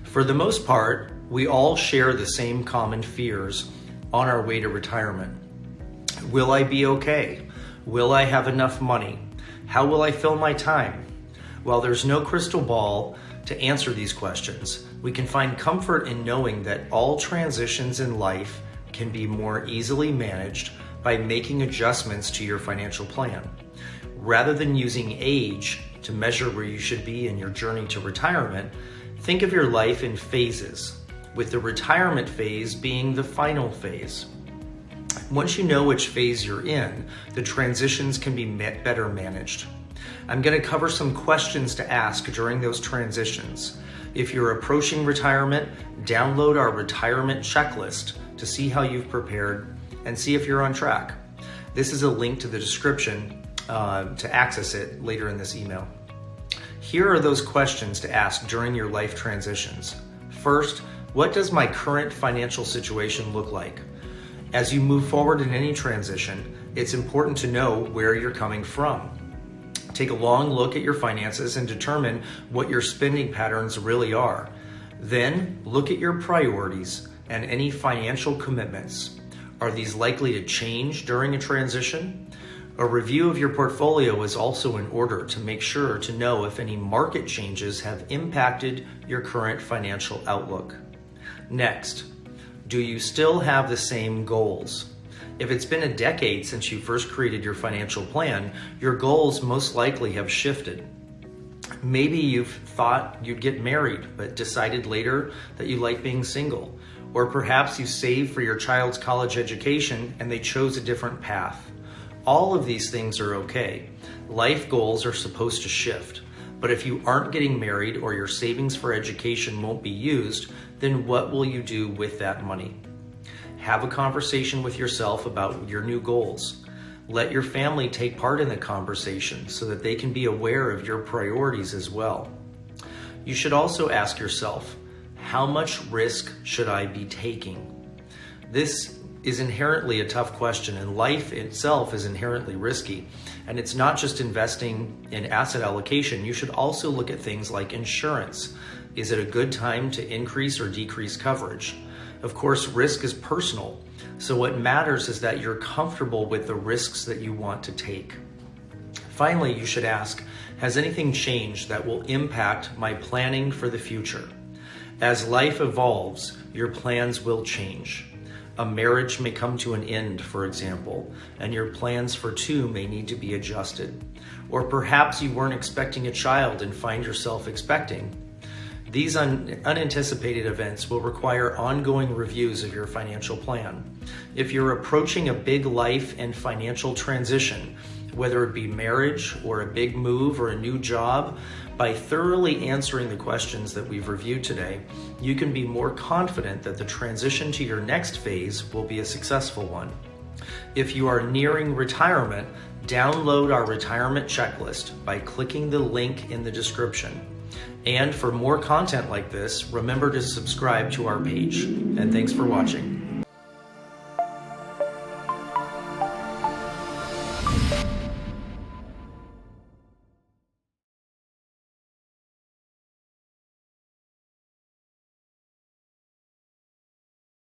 For the most part, we all share the same common fears on our way to retirement. Will I be okay? Will I have enough money? How will I fill my time? While there's no crystal ball to answer these questions, we can find comfort in knowing that all transitions in life can be more easily managed by making adjustments to your financial plan. Rather than using age to measure where you should be in your journey to retirement, think of your life in phases, with the retirement phase being the final phase. Once you know which phase you're in, the transitions can be better managed. I'm going to cover some questions to ask during those transitions. If you're approaching retirement, download our retirement checklist to see how you've prepared and see if you're on track. This is a link to the description to access it later in this email. Here are those questions to ask during your life transitions. First, what does my current financial situation look like? As you move forward in any transition, it's important to know where you're coming from. Take a long look at your finances and determine what your spending patterns really are. Then look at your priorities and any financial commitments. Are these likely to change during a transition? A review of your portfolio is also in order to make sure to know if any market changes have impacted your current financial outlook. Next, do you still have the same goals? If it's been a decade since you first created your financial plan, your goals most likely have shifted. Maybe you've thought you'd get married, but decided later that you like being single. Or perhaps you saved for your child's college education and they chose a different path. All of these things are okay. Life goals are supposed to shift. But if you aren't getting married or your savings for education won't be used, then what will you do with that money? Have a conversation with yourself about your new goals. Let your family take part in the conversation so that they can be aware of your priorities as well. You should also ask yourself, how much risk should I be taking? This is inherently a tough question, and life itself is inherently risky. And it's not just investing in asset allocation. You should also look at things like insurance. Is it a good time to increase or decrease coverage? Of course, risk is personal. So what matters is that you're comfortable with the risks that you want to take. Finally, you should ask, has anything changed that will impact my planning for the future? As life evolves, your plans will change. A marriage may come to an end, for example, and your plans for two may need to be adjusted. Or perhaps you weren't expecting a child and find yourself expecting. These unanticipated events will require ongoing reviews of your financial plan. If you're approaching a big life and financial transition, whether it be marriage or a big move or a new job, by thoroughly answering the questions that we've reviewed today, you can be more confident that the transition to your next phase will be a successful one. If you are nearing retirement, download our retirement checklist by clicking the link in the description. And for more content like this, remember to subscribe to our page. And thanks for watching.